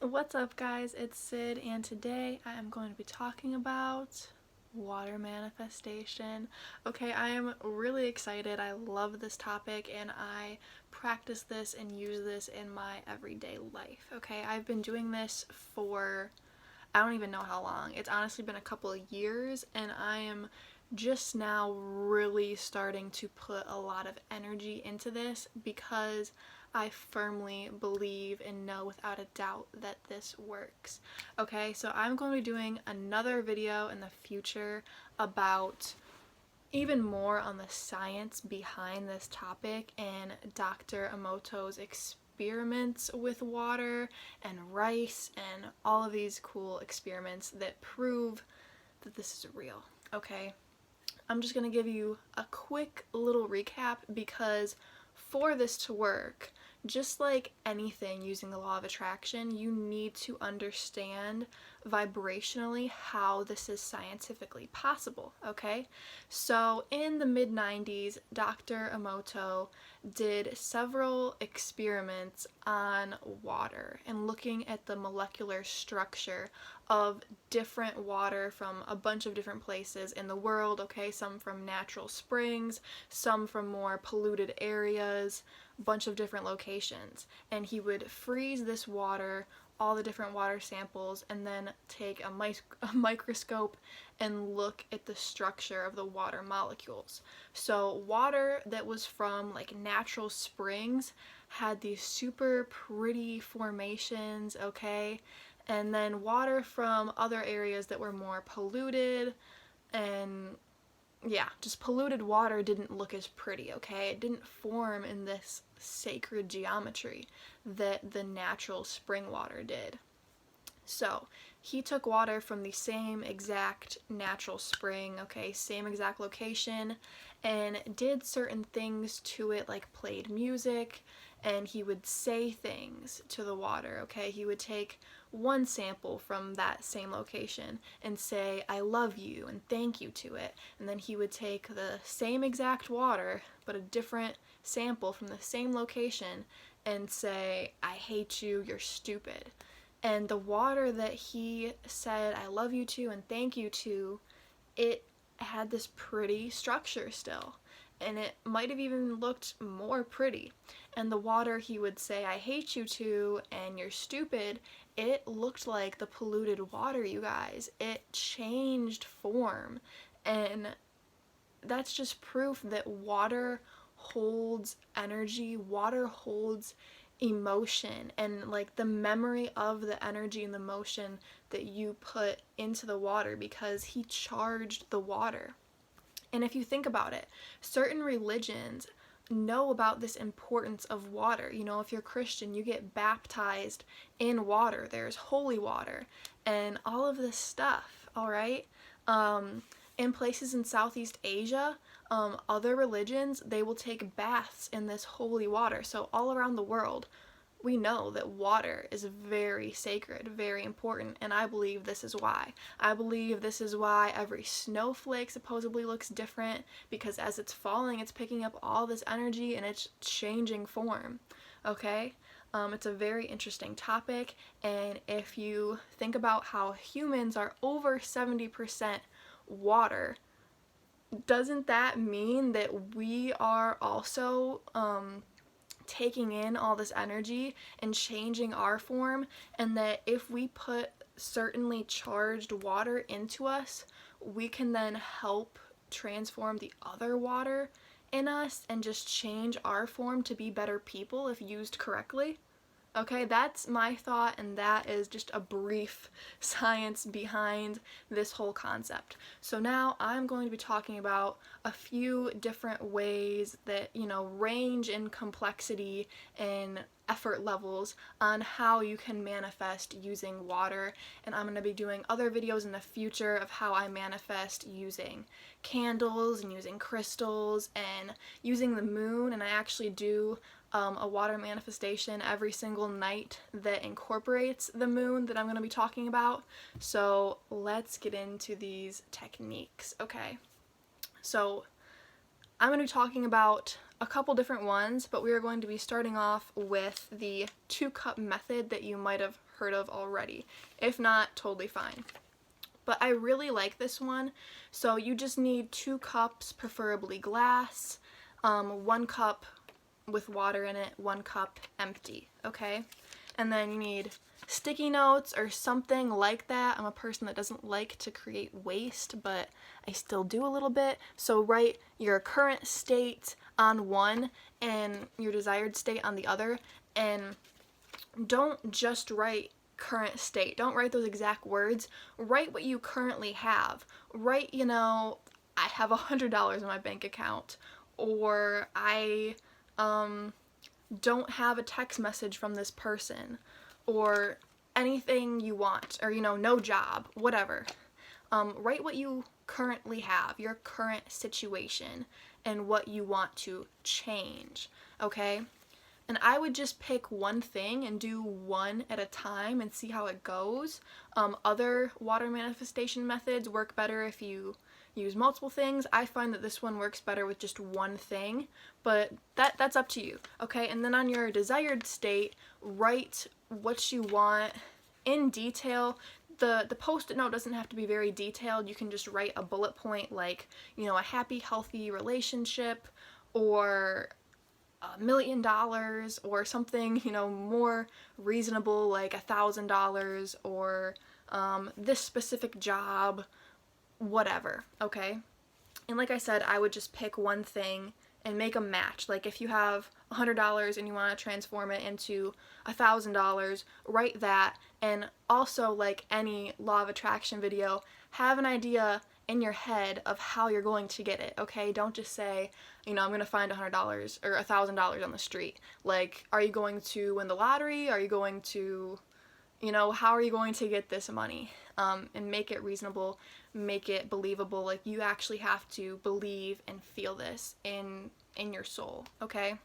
What's up, guys? It's Sid, and today I am going to be talking about water manifestation. Okay, I am really excited. I love this topic and I practice this and use this in my everyday life. Okay, I've been doing this for I don't even know how long. It's honestly been a couple of years, and I am just now really starting to put a lot of energy into this because I firmly believe and know without a doubt that this works. Okay, so I'm going to be doing another video in the future about even more on the science behind this topic and Dr. Emoto's experiments with water and rice and all of these cool experiments that prove that this is real. Okay, I'm just going to give you a quick little recap because for this to work, just like anything using the law of attraction, you need to understand vibrationally how this is scientifically possible, okay? So in the mid-90s, Dr. Emoto did several experiments on water and looking at the molecular structure of different water from a bunch of different places in the world, okay? Some from natural springs, some from more polluted areas, a bunch of different locations. And he would freeze this water, all the different water samples, and then take a microscope and look at the structure of the water molecules. So water that was from like natural springs had these super pretty formations, okay? And then water from other areas that were more polluted and yeah, just polluted water didn't look as pretty, okay? It didn't form in this sacred geometry that the natural spring water did. So he took water from the same exact natural spring, okay, same exact location, and did certain things to it, like played music, and he would say things to the water, okay? He would take one sample from that same location and say, I love you, and thank you to it. And then he would take the same exact water, but a different sample from the same location, and say, I hate you, you're stupid. And the water that he said, I love you to and thank you to, it had this pretty structure still. And it might have even looked more pretty. And the water he would say, I hate you to and you're stupid, it looked like the polluted water, you guys. It changed form. And that's just proof that water holds energy, water holds emotion, and like the memory of the energy and the motion that you put into the water, because he charged the water. And if you think about it, certain religions know about this importance of water. You know, if you're Christian, you get baptized in water. There's holy water and all of this stuff, all right? In places in Southeast Asia, other religions, they will take baths in this holy water. So all around the world, we know that water is very sacred, very important, and I believe this is why. I believe this is why every snowflake supposedly looks different, because as it's falling, it's picking up all this energy and it's changing form, okay? It's a very interesting topic, and if you think about how humans are over 70% water, doesn't that mean that we are also taking in all this energy and changing our form, and that if we put certainly charged water into us, we can then help transform the other water in us and just change our form to be better people if used correctly? Okay, that's my thought, and that is just a brief science behind this whole concept. So now I'm going to be talking about a few different ways that, you know, range in complexity and effort levels on how you can manifest using water, and I'm going to be doing other videos in the future of how I manifest using candles and using crystals and using the moon, and I actually do a water manifestation every single night that incorporates the moon that I'm going to be talking about. So let's get into these techniques, okay? So I'm going to be talking about a couple different ones, but we are going to be starting off with the 2-cup method that you might have heard of already. If not, totally fine. But I really like this one. So you just need 2 cups, preferably glass, 1 cup with water in it, 1 cup empty, okay? And then you need sticky notes or something like that. I'm a person that doesn't like to create waste, but I still do a little bit. So write your current state on one and your desired state on the other, and don't just write current state. Don't write those exact words. Write what you currently have. Write, I have $100 in my bank account, or I don't have a text message from this person, or anything you want, or no job, whatever. Write what you currently have, your current situation, and what you want to change, okay? And I would just pick one thing and do one at a time and see how it goes. Other water manifestation methods work better if you use multiple things. I find that this one works better with just one thing, but that's up to you, okay? And then on your desired state, write what you want in detail. The post-it note doesn't have to be very detailed. You can just write a bullet point like, a happy, healthy relationship, or $1 million, or something, more reasonable, like $1,000, or this specific job, whatever, okay? And like I said, I would just pick one thing and make a match. Like if you have $100 and you want to transform it into $1,000, write that. And also, like any law of attraction video, have an idea in your head of how you're going to get it, okay? Don't just say, I'm going to find $100 or $1,000 on the street. Like, are you going to win the lottery? Are you going to, how are you going to get this money? And make it reasonable, make it believable. Like, you actually have to believe and feel this in your soul, okay?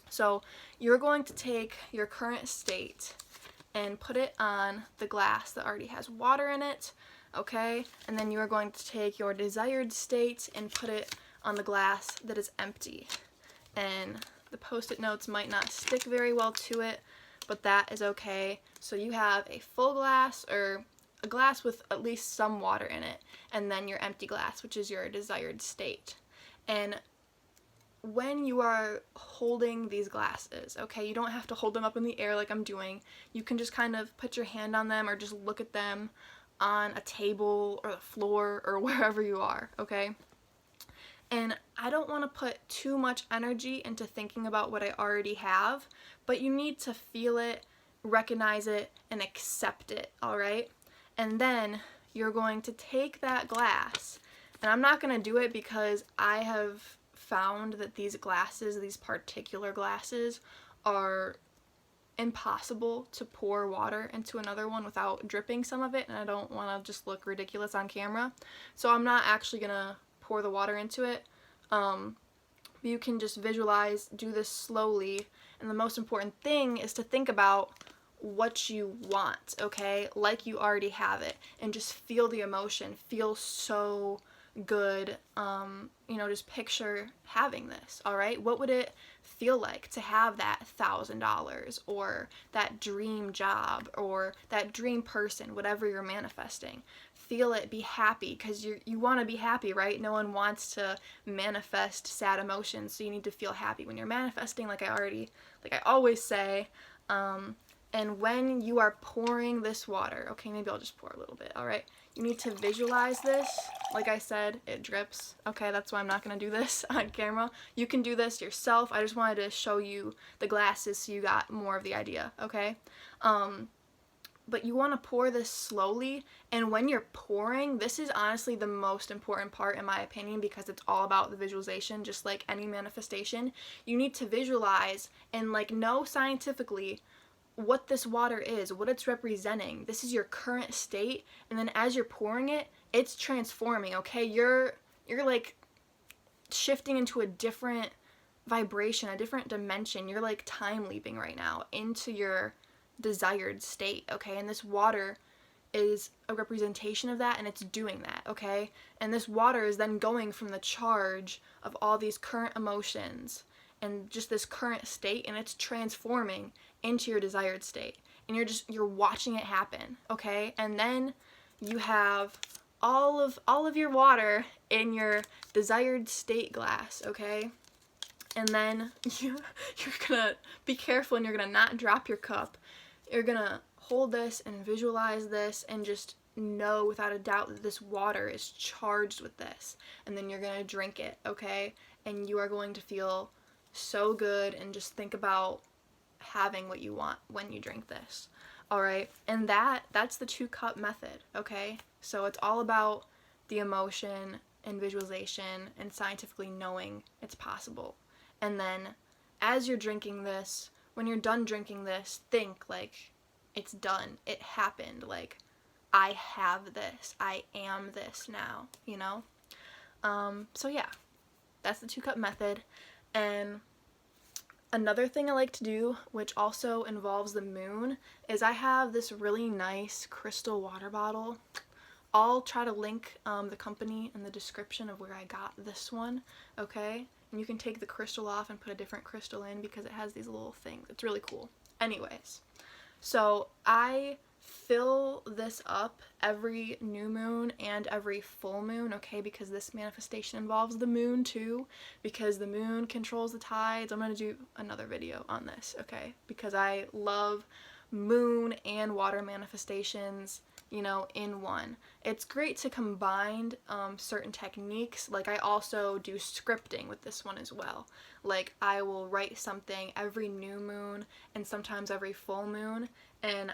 So you're going to take your current state and put it on the glass that already has water in it, okay? And then you are going to take your desired state and put it on the glass that is empty. And the post-it notes might not stick very well to it, but that is okay. So you have a full glass, or a glass with at least some water in it, and then your empty glass, which is your desired state. And when you are holding these glasses, okay, you don't have to hold them up in the air like I'm doing. You can just kind of put your hand on them or just look at them on a table or the floor or wherever you are, okay? And I don't want to put too much energy into thinking about what I already have, but you need to feel it, recognize it, and accept it, all right? And then you're going to take that glass, and I'm not going to do it because I have found that these glasses, these particular glasses, are impossible to pour water into another one without dripping some of it, and I don't want to just look ridiculous on camera. So I'm not actually going to pour the water into it. You can just visualize, do this slowly, and the most important thing is to think about what you want, okay? Like you already have it, and just feel the emotion. Feel so good. Just picture having this, all right? What would it feel like to have that $1,000, or that dream job, or that dream person, whatever you're manifesting? Feel it, be happy, because you want to be happy, right? No one wants to manifest sad emotions, so you need to feel happy when you're manifesting, like I always say. And when you are pouring this water, okay, maybe I'll just pour a little bit, all right? You need to visualize this. Like I said, it drips, okay? That's why I'm not going to do this on camera. You can do this yourself. I just wanted to show you the glasses so you got more of the idea, okay? But you want to pour this slowly, and when you're pouring, this is honestly the most important part in my opinion, because it's all about the visualization, just like any manifestation. You need to visualize and know scientifically what this water is, what it's representing. This is your current state, and then as you're pouring it, it's transforming, okay? You're like shifting into a different vibration, a different dimension. You're like time leaping right now into your desired state, okay? And this water is a representation of that, and it's doing that, okay? And this water is then going from the charge of all these current emotions and just this current state, and it's transforming into your desired state, and you're watching it happen, okay? And then you have all of your water in your desired state glass, okay? And then you're gonna be careful, and you're gonna not drop your cup. You're gonna hold this and visualize this and just know without a doubt that this water is charged with this. And then you're gonna drink it, okay? And you are going to feel so good, and just think about having what you want when you drink this. All right? And that's the 2-cup method, okay? So it's all about the emotion and visualization and scientifically knowing it's possible. And then as you're drinking this, when you're done drinking this, think like it's done. It happened. Like, I have this. I am this now, you know? So yeah, that's the 2-cup method. And another thing I like to do, which also involves the moon, is I have this really nice crystal water bottle. I'll try to link the company in the description of where I got this one, okay? And you can take the crystal off and put a different crystal in because it has these little things. It's really cool. Anyways, so I fill this up every new moon and every full moon, okay, because this manifestation involves the moon too, because the moon controls the tides. I'm going to do another video on this, okay, because I love moon and water manifestations, you know, in one. It's great to combine certain techniques. Like, I also do scripting with this one as well. Like, I will write something every new moon and sometimes every full moon, and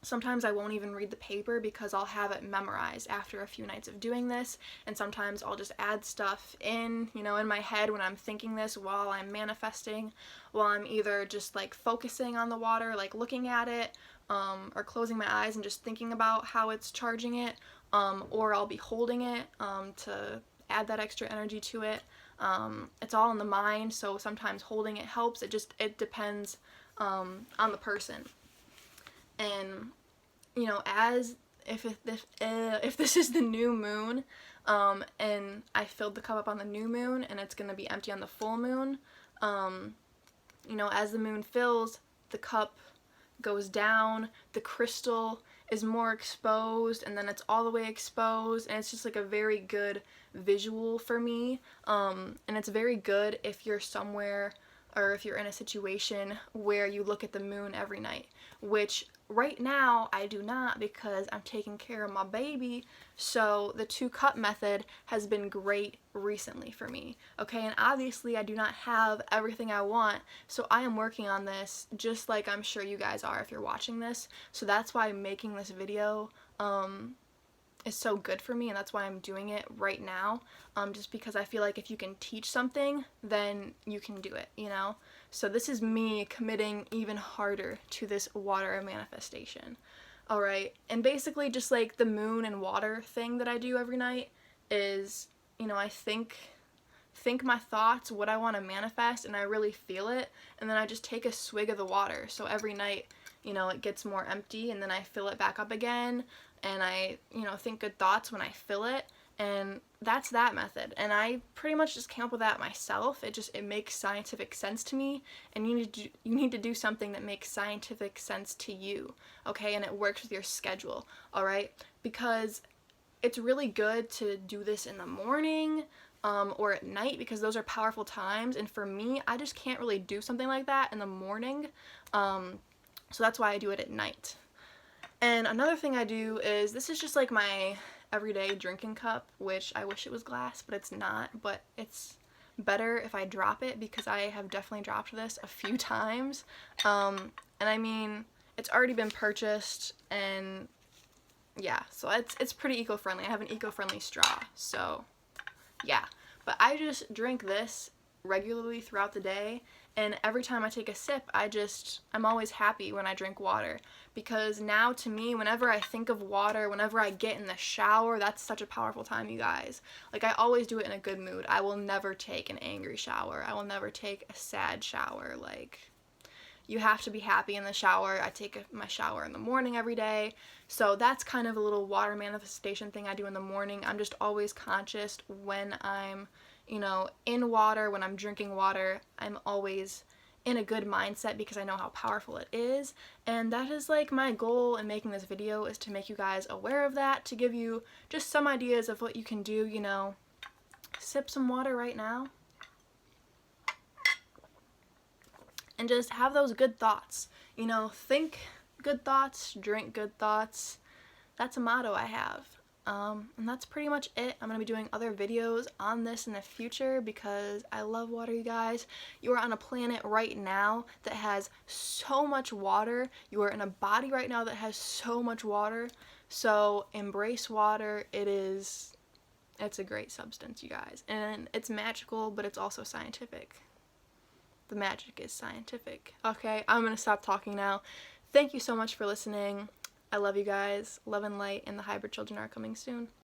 sometimes I won't even read the paper because I'll have it memorized after a few nights of doing this, and sometimes I'll just add stuff in, you know, in my head when I'm thinking this while I'm manifesting, while I'm either just like focusing on the water, like looking at it, or closing my eyes and just thinking about how it's charging it, or I'll be holding it to add that extra energy to it. It's all in the mind, so sometimes holding it helps. It depends on the person. And, you know, if this is the new moon, and I filled the cup up on the new moon and it's going to be empty on the full moon, you know, as the moon fills, the cup goes down, the crystal is more exposed, and then it's all the way exposed, and it's just like a very good visual for me. And it's very good if you're somewhere, or if you're in a situation where you look at the moon every night, which right now I do not because I'm taking care of my baby. So the 2-cup method has been great recently for me, okay? And obviously I do not have everything I want, so I am working on this, just like I'm sure you guys are if you're watching this. So that's why making this video is so good for me, and that's why I'm doing it right now, just because I feel like if you can teach something, then you can do it, you know? So this is me committing even harder to this water manifestation. Alright, and basically just like the moon and water thing that I do every night is, you know, I think my thoughts, what I want to manifest, and I really feel it, and then I just take a swig of the water. So every night, you know, it gets more empty, and then I fill it back up again, and I, you know, think good thoughts when I fill it, and that's that method. And I pretty much just came up with that myself. It makes scientific sense to me, and you need to do something that makes scientific sense to you, okay? And it works with your schedule, all right? Because it's really good to do this in the morning, or at night, because those are powerful times, and for me, I just can't really do something like that in the morning, so that's why I do it at night. And another thing I do is, this is just like my everyday drinking cup, which I wish it was glass, but it's not, but it's better if I drop it, because I have definitely dropped this a few times, and I mean, it's already been purchased, and yeah, so it's pretty eco-friendly. I have an eco-friendly straw, so yeah. But I just drink this regularly throughout the day, and every time I take a sip, I'm always happy when I drink water, because now to me, whenever I think of water, whenever I get in the shower, that's such a powerful time, you guys. Like, I always do it in a good mood. I will never take an angry shower. I will never take a sad shower. Like, you have to be happy in the shower. I take my shower in the morning every day, so that's kind of a little water manifestation thing I do in the morning. I'm just always conscious when I'm, you know, in water, when I'm drinking water, I'm always in a good mindset because I know how powerful it is. And that is like my goal in making this video, is to make you guys aware of that, to give you just some ideas of what you can do, you know. Sip some water right now. And just have those good thoughts. You know, think good thoughts, drink good thoughts. That's a motto I have. And that's pretty much it. I'm going to be doing other videos on this in the future because I love water, you guys. You are on a planet right now that has so much water. You are in a body right now that has so much water. So embrace water. It's a great substance, you guys. And it's magical, but it's also scientific. The magic is scientific. Okay, I'm going to stop talking now. Thank you so much for listening. I love you guys. Love and light, and the hybrid children are coming soon.